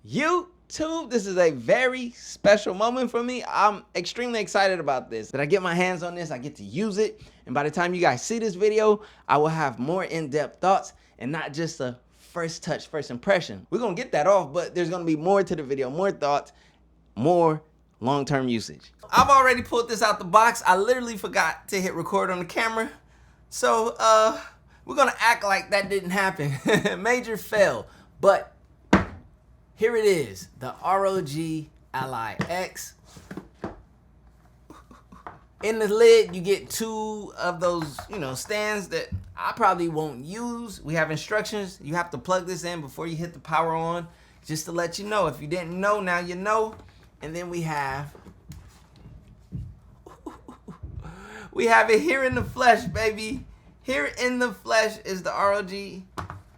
YouTube, this is a very special moment for me. I'm extremely excited about this. That I get my hands on this, I get to use it, and by the time you guys see this video, I will have more in-depth thoughts and not just a first touch, first impression. We're gonna get that off, but there's gonna be more to the video, more thoughts, more long-term usage. I've already pulled this out the box. I literally forgot to hit record on the camera. So we're gonna act like that didn't happen. Major fail, but here it is, the ROG Ally X. In the lid, you get two of those, stands that I probably won't use. We have instructions. You have to plug this in before you hit the power on, just to let you know. If you didn't know, now you know. And then we have it here in the flesh, baby. Here in the flesh is the ROG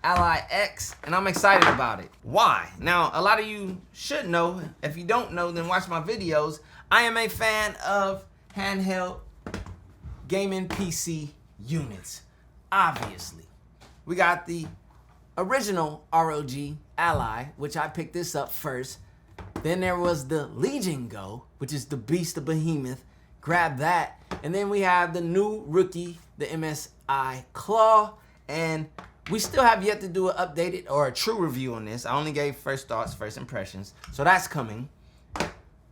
Ally X, and I'm excited about it. Why? Now, a lot of you should know. If you don't know, then watch my videos. I am a fan of handheld gaming PC units, obviously. We got the original ROG Ally, which I picked this up first. Then there was the Legion Go, which is the beast of behemoth. Grab that. And then we have the new rookie, the MSI Claw, and we still have yet to do an updated or a true review on this. I only gave first thoughts, first impressions. So that's coming.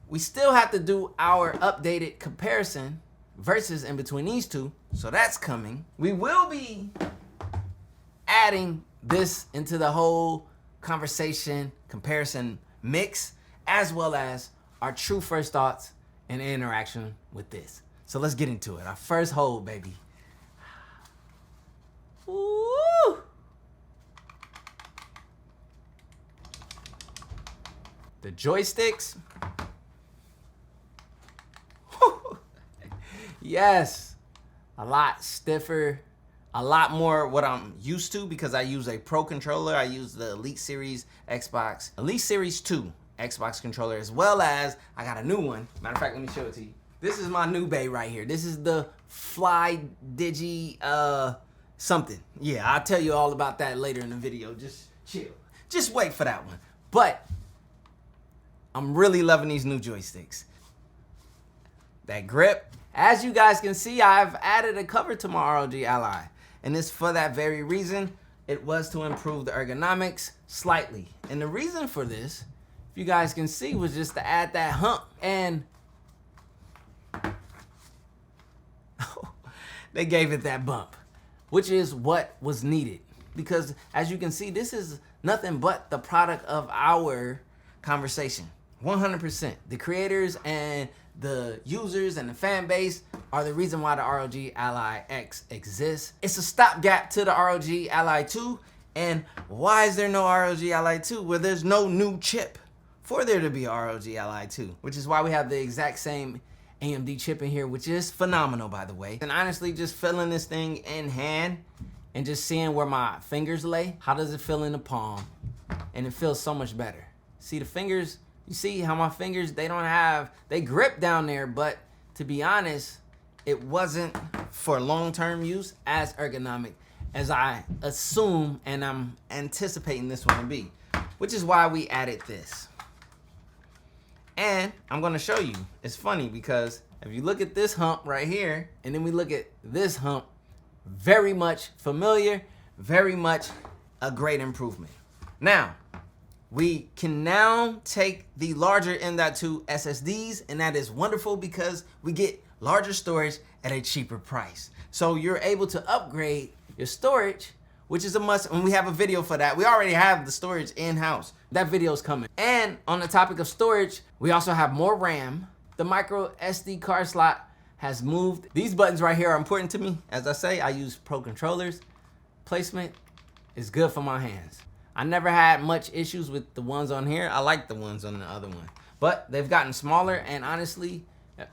We still have to do our updated comparison versus in between these two. So that's coming. We will be adding this into the whole conversation comparison mix, as well as our true first thoughts and interaction with this. So let's get into it. Our first hold, baby. Ooh. The joysticks. Yes, a lot stiffer, a lot more what I'm used to because I use a Pro controller. I use the Elite Series Xbox, Elite Series 2 Xbox controller, as well as I got a new one. Matter of fact, let me show it to you. This is my new bae right here. This is the Fly Digi something. Yeah, I'll tell you all about that later in the video. Just chill. Just wait for that one. But I'm really loving these new joysticks. That grip. As you guys can see, I've added a cover to my ROG Ally. And it's for that very reason. It was to improve the ergonomics slightly. And the reason for this, if you guys can see, was just to add that hump. And they gave it that bump, which is what was needed. Because as you can see, this is nothing but the product of our conversation. 100%. The creators and the users and the fan base are the reason why the ROG Ally X exists. It's a stopgap to the ROG Ally 2. And why is there no ROG Ally 2? Well, there's no new chip for there to be a ROG Ally 2, which is why we have the exact same AMD chip in here, which is phenomenal, by the way. And honestly, just feeling this thing in hand and just seeing where my fingers lay, how does it feel in the palm? And it feels so much better. See the fingers? You see how my fingers, they grip down there, but to be honest, it wasn't for long-term use as ergonomic as I assume and I'm anticipating this one to be, which is why we added this. And I'm gonna show you. It's funny because if you look at this hump right here, and then we look at this hump, very much familiar, very much a great improvement. Now, we can now take the larger M.2 SSDs, and that is wonderful because we get larger storage at a cheaper price. So you're able to upgrade your storage, which is a must, and we have a video for that. We already have the storage in-house. That video is coming. And on the topic of storage, we also have more RAM. The micro SD card slot has moved. These buttons right here are important to me. As I say, I use Pro controllers. Placement is good for my hands. I never had much issues with the ones on here. I like the ones on the other one. But they've gotten smaller, and honestly,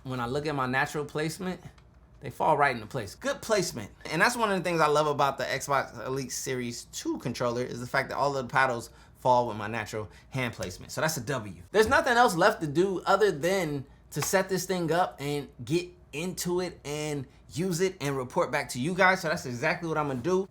when I look at my natural placement, they fall right into place. Good placement. And that's one of the things I love about the Xbox Elite Series 2 controller is the fact that all of the paddles fall with my natural hand placement. So that's a W. There's nothing else left to do other than to set this thing up and get into it and use it and report back to you guys. So that's exactly what I'm gonna do.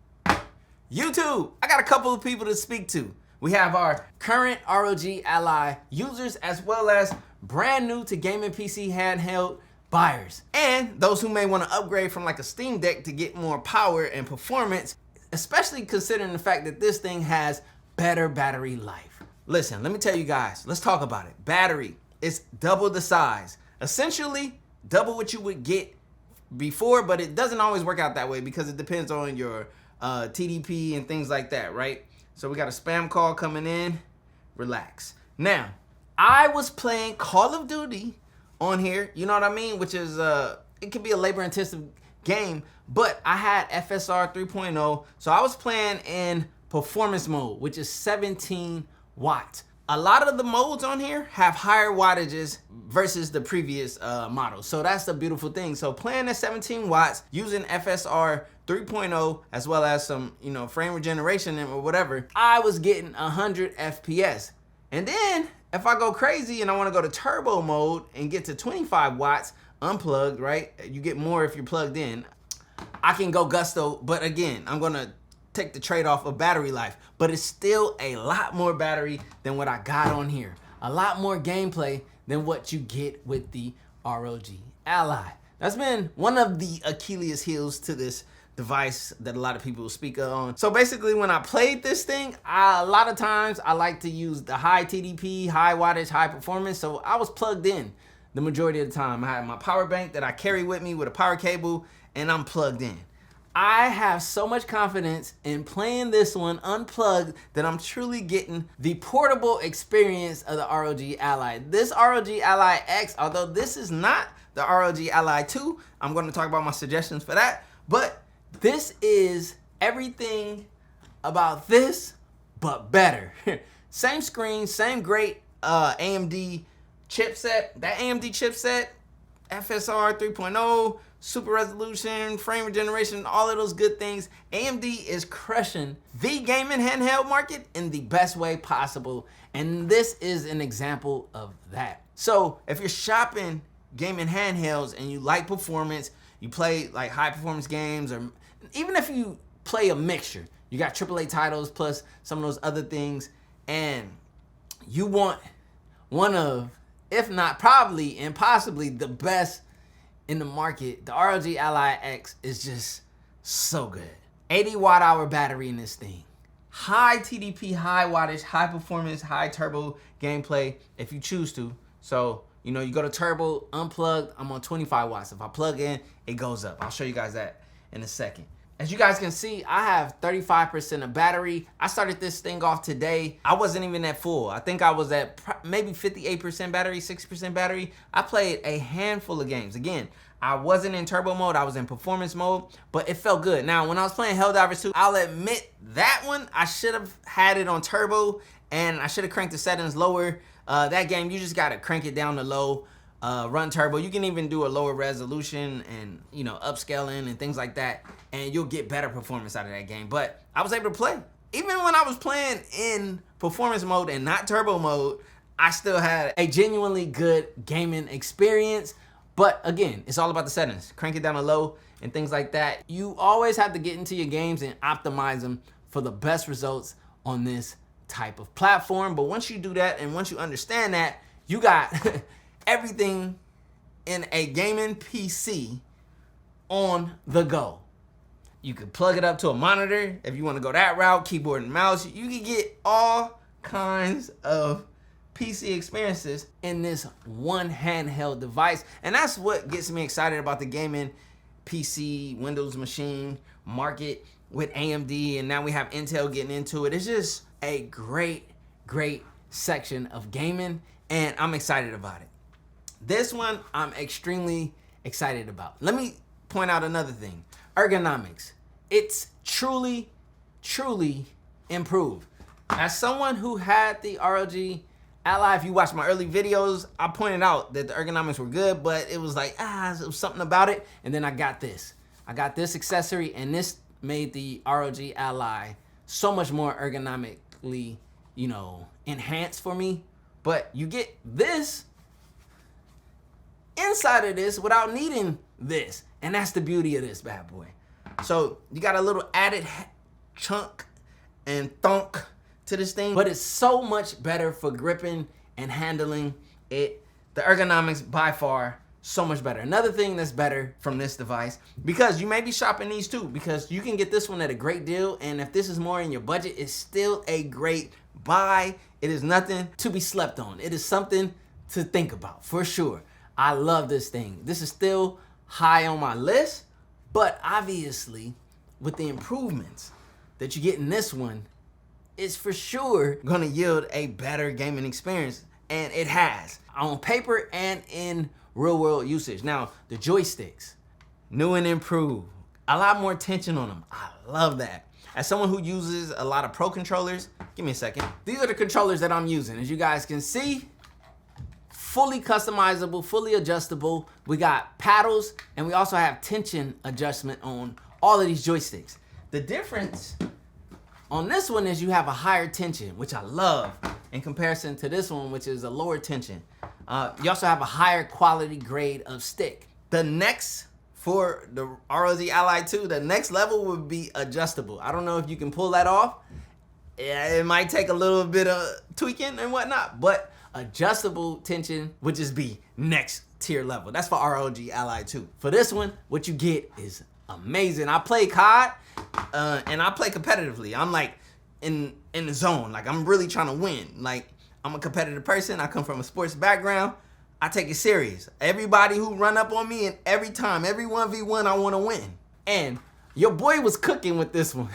YouTube, I got a couple of people to speak to. We have our current ROG Ally users as well as brand new to gaming PC handheld buyers. And those who may want to upgrade from like a Steam Deck to get more power and performance, especially considering the fact that this thing has better battery life. Listen, let me tell you guys, let's talk about it. Battery is double the size. Essentially, double what you would get before, but it doesn't always work out that way because it depends on your TDP and things like that, right? So we got a spam call coming in. Relax. Now, I was playing Call of Duty on here, you know what I mean? Which is, it could be a labor-intensive game, but I had FSR 3.0, so I was playing in performance mode, which is 17 watts. A lot of the modes on here have higher wattages versus the previous model. So that's the beautiful thing. So playing at 17 watts using FSR 3.0 as well as some, frame regeneration or whatever, I was getting 100 FPS. And then if I go crazy and I want to go to turbo mode and get to 25 watts unplugged, right? You get more if you're plugged in. I can go gusto, but again, I'm going to take the trade-off of battery life, but it's still a lot more battery than what I got on here. A lot more gameplay than what you get with the ROG Ally. That's been one of the Achilles heels to this device that a lot of people speak on. So basically when I played this thing, a lot of times I like to use the high TDP, high wattage, high performance. So I was plugged in the majority of the time. I had my power bank that I carry with me with a power cable and I'm plugged in. I have so much confidence in playing this one unplugged that I'm truly getting the portable experience of the ROG Ally. This ROG Ally X, although this is not the ROG Ally 2, I'm going to talk about my suggestions for that, but this is everything about this, but better. Same screen, same great AMD chipset. That AMD chipset, FSR 3.0, super resolution, frame regeneration, all of those good things. AMD is crushing the gaming handheld market in the best way possible. And this is an example of that. So if you're shopping gaming handhelds and you like performance, you play like high performance games, or even if you play a mixture, you got AAA titles plus some of those other things, and you want one of, if not probably and possibly the best in the market, the ROG Ally X is just so good. 80 watt hour battery in this thing. High TDP, high wattage, high performance, high turbo gameplay if you choose to. So, you go to turbo, unplugged, I'm on 25 watts. If I plug in, it goes up. I'll show you guys that in a second. As you guys can see, I have 35% of battery. I started this thing off today. I wasn't even at full. I think I was at maybe 58% battery, 60% battery. I played a handful of games. Again, I wasn't in turbo mode, I was in performance mode, but it felt good. Now, when I was playing Helldivers 2, I'll admit that one, I should have had it on turbo and I should have cranked the settings lower. That game, you just gotta crank it down to low, run turbo. You can even do a lower resolution and, upscaling and things like that, and you'll get better performance out of that game. But I was able to play. Even when I was playing in performance mode and not turbo mode, I still had a genuinely good gaming experience. But again, it's all about the settings. Crank it down to low and things like that. You always have to get into your games and optimize them for the best results on this type of platform. But once you do that and once you understand that, you got everything in a gaming PC on the go. You can plug it up to a monitor if you want to go that route, keyboard and mouse. You can get all kinds of PC experiences in this one handheld device. And that's what gets me excited about the gaming PC Windows machine market with AMD, and now we have Intel getting into it. It's just a great section of gaming, and I'm excited about it. This one I'm extremely excited about. Let me point out another thing. Ergonomics. It's truly improved. As someone who had the ROG Ally, if you watch my early videos, I pointed out that the ergonomics were good, but it was like, it was something about it. And then I got this. I got this accessory, and this made the ROG Ally so much more ergonomically, enhanced for me. But you get this inside of this without needing this. And that's the beauty of this bad boy. So you got a little added chunk and thunk to this thing, but it's so much better for gripping and handling it. The ergonomics by far so much better. Another thing that's better from this device, because you may be shopping these too, because you can get this one at a great deal, and if this is more in your budget, it's still a great buy. It is nothing to be slept on. It is something to think about for sure. I love this thing. This is still high on my list, but obviously with the improvements that you get in this one, it's for sure gonna yield a better gaming experience, and it has on paper and in real world usage. Now, the joysticks, new and improved, a lot more tension on them. I love that. As someone who uses a lot of pro controllers, give me a second. These are the controllers that I'm using. As you guys can see, fully customizable, fully adjustable. We got paddles, and we also have tension adjustment on all of these joysticks. The difference on this one is you have a higher tension, which I love, in comparison to this one, which is a lower tension. You also have a higher quality grade of stick. The next, for the ROG Ally 2, the next level would be adjustable. I don't know if you can pull that off. It might take a little bit of tweaking and whatnot, but adjustable tension would just be next tier level. That's for ROG Ally 2. For this one, what you get is amazing. I play COD, and I play competitively. I'm like in the zone. Like, I'm really trying to win. Like, I'm a competitive person. I come from a sports background. I take it serious. Everybody who run up on me, and every time, every 1v1, I want to win. And your boy was cooking with this one.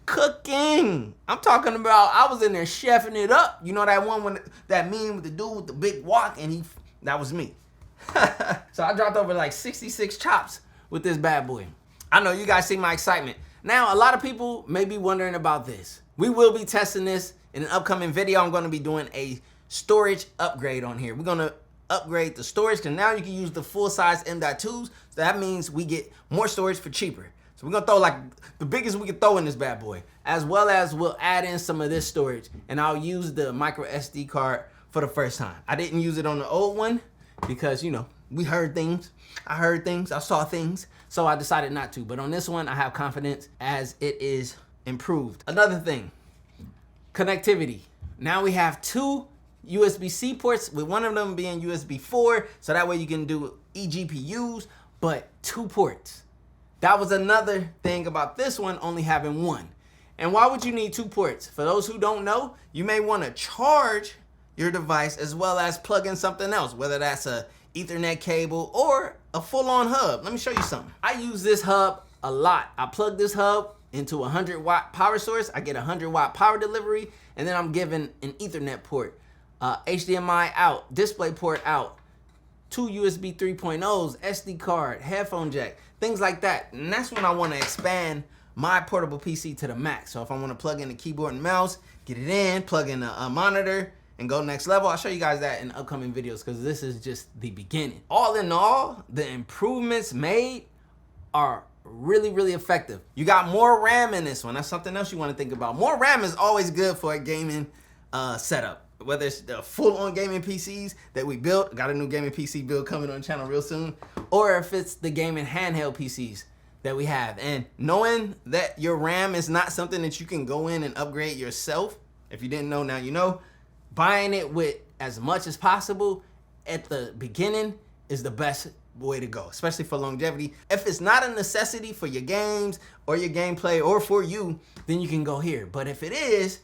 Cooking. I'm talking about, I was in there chefing it up. You know that one, when that meme with the dude with the big wok, and that was me. So I dropped over like 66 chops with this bad boy. I know you guys see my excitement. Now, a lot of people may be wondering about this. We will be testing this in an upcoming video. I'm going to be doing a storage upgrade on here. We're going to upgrade the storage, because now you can use the full size M.2s. So that means we get more storage for cheaper. So we're going to throw like the biggest we can throw in this bad boy, as well as we'll add in some of this storage, and I'll use the micro SD card for the first time. I didn't use it on the old one because, you know, we heard things. I heard things. I saw things. So I decided not to. But on this one, I have confidence as it is improved. Another thing, connectivity. Now we have 2 USB-C ports, with one of them being USB 4. So that way you can do eGPUs, but 2 ports. That was another thing about this one only having 1. And why would you need 2 ports? For those who don't know, you may want to charge your device as well as plug in something else, whether that's a Ethernet cable or a full-on hub. Let me show you something. I use this hub a lot. I plug this hub into a 100-watt power source. I get a 100-watt power delivery, and then I'm given an Ethernet port, HDMI out, display port out, 2 USB 3.0s, SD card, headphone jack, things like that. And that's when I want to expand my portable PC to the max. So if I want to plug in the keyboard and mouse, get it in, plug in a monitor, and go next level. I'll show you guys that in upcoming videos, because this is just the beginning. All in all, the improvements made are really, really effective. You got more RAM in this one. That's something else you want to think about. More RAM is always good for a gaming setup. Whether it's the full-on gaming PCs that we built, got a new gaming PC build coming on the channel real soon, or if it's the gaming handheld PCs that we have. And knowing that your RAM is not something that you can go in and upgrade yourself, if you didn't know, now you know, buying it with as much as possible at the beginning is the best way to go, especially for longevity. If it's not a necessity for your games or your gameplay or for you, then you can go here. But if it is,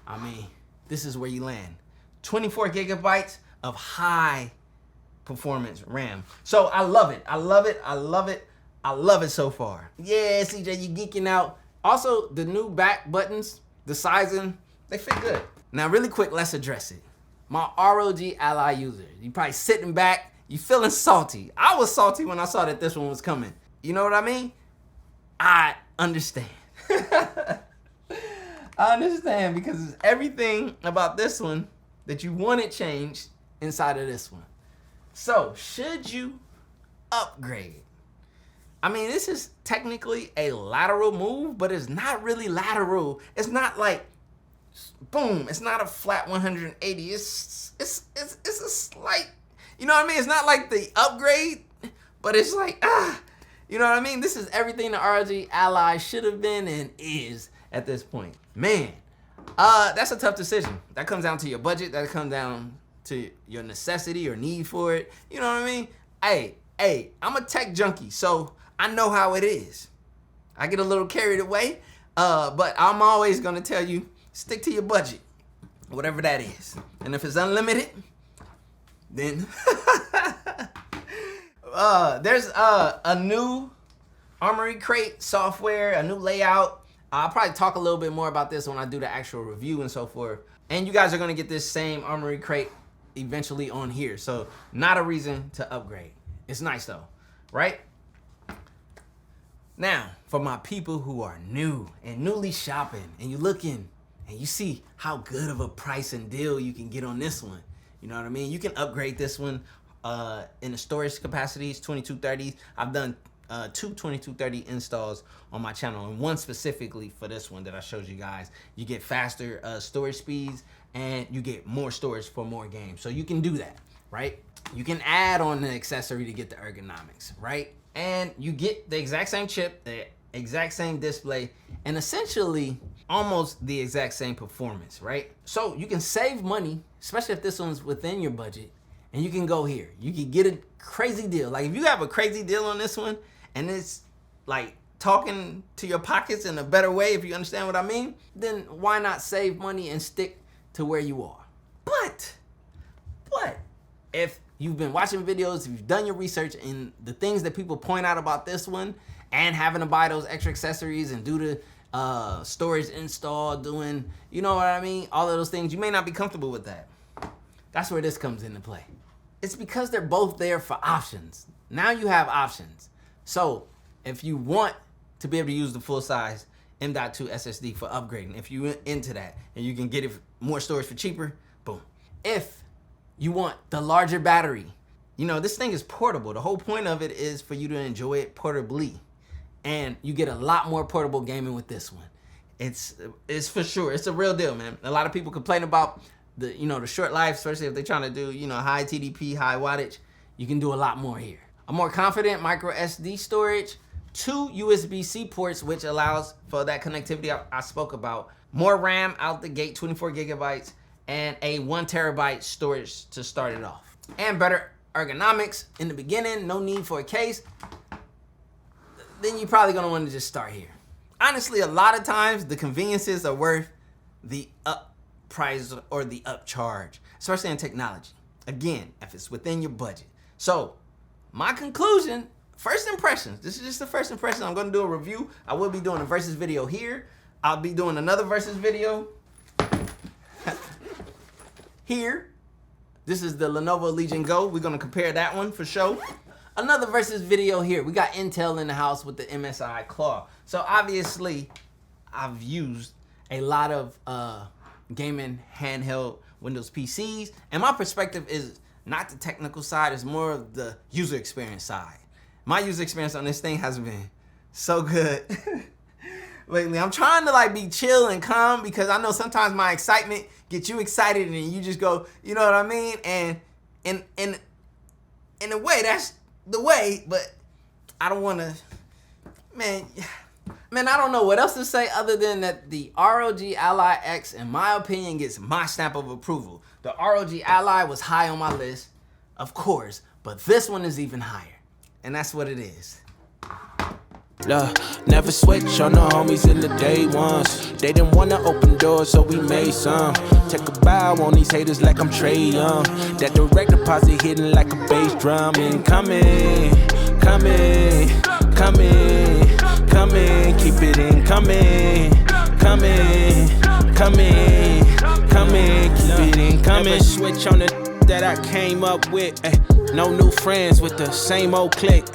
I mean, this is where you land. 24 gigabytes of high performance RAM. So I love it. I love it. I love it. I love it so far. Yeah, CJ, you geeking out. Also, the new back buttons, the sizing, they fit good. Now, really quick, let's address it. My ROG Ally user, you probably sitting back, you feeling salty. I was salty when I saw that this one was coming. You know what I mean? I understand. I understand, because it's everything about this one that you wanted changed inside of this one. So, should you upgrade? I mean, this is technically a lateral move, but it's not really lateral. It's not like, boom, it's not a flat 180. It's a slight, you know what I mean? It's not like the upgrade, but it's like, you know what I mean? This is everything the ROG Ally should have been and is at this point. Man, That's a tough decision. That comes down to your budget. That comes down to your necessity or need for it. You know what I mean? Hey, I'm a tech junkie, so I know how it is. I get a little carried away, but I'm always gonna tell you, stick to your budget, whatever that is. And if it's unlimited, then there's a new Armory Crate software, a new layout. I'll probably talk a little bit more about this when I do the actual review and so forth. And you guys are gonna get this same Armory Crate eventually on here. So not a reason to upgrade. It's nice though, right? Now, for my people who are new and newly shopping, and you looking and you see how good of a price and deal you can get on this one. You know what I mean? You can upgrade this one in the storage capacities, 2230s. I've done 2 2230 installs on my channel, and one specifically for this one that I showed you guys. You get faster storage speeds, and you get more storage for more games. So you can do that, right? You can add on the accessory to get the ergonomics, right? And you get the exact same chip, the exact same display, and essentially almost the exact same performance, right? So you can save money, especially if this one's within your budget, and you can go here. You can get a crazy deal. Like if you have a crazy deal on this one, and it's like talking to your pockets in a better way, if you understand what I mean, then why not save money and stick to where you are? But if you've been watching videos, if you've done your research, and the things that people point out about this one, and having to buy those extra accessories and do the storage install, doing, you know what I mean, all of those things, you may not be comfortable with that. That's where this comes into play. It's because they're both there for options. Now you have options. So if you want to be able to use the full size M.2 SSD for upgrading, if you're into that, and you can get it more storage for cheaper, boom. If you want the larger battery, you know, this thing is portable. The whole point of it is for you to enjoy it portably. And you get a lot more portable gaming with this one. It's for sure. It's a real deal, man. A lot of people complain about the short life, especially if they're trying to do, high TDP, high wattage. You can do a lot more here. A more confident micro SD storage, 2 USB-C ports, which allows for that connectivity I spoke about. More RAM out the gate, 24 gigabytes, and a 1 terabyte storage to start it off. And better ergonomics in the beginning, no need for a case. Then you're probably gonna want to just start here. Honestly, a lot of times the conveniences are worth the up price or the upcharge, especially in technology. Again, if it's within your budget. So my conclusion, first impressions, this is just the first impression. I'm gonna do a review. I will be doing a versus video here. I'll be doing another versus video here. This is the Lenovo Legion Go. We're gonna compare that one for sure. Another versus video here. We got Intel in the house with the MSI Claw. So obviously, I've used a lot of gaming handheld Windows PCs, and my perspective is not the technical side, it's more of the user experience side. My user experience on this thing has been so good lately. I'm trying to be chill and calm, because I know sometimes my excitement gets you excited and you just go, you know what I mean? And in a way, that's the way, but I don't want to, man, I don't know what else to say other than that the ROG Ally X, in my opinion, gets my stamp of approval. The ROG Ally was high on my list, of course, but this one is even higher, and that's what it is. Never switch on the homies in the day ones. They didn't wanna open doors, so we made some. Take a bow on these haters like I'm Trey Young. That direct deposit hitting like a bass drum. Incoming, coming, coming, coming. Keep it incoming, coming, coming, coming. Keep it incoming. Never switch on the that I came up with. No new friends with the same old clique.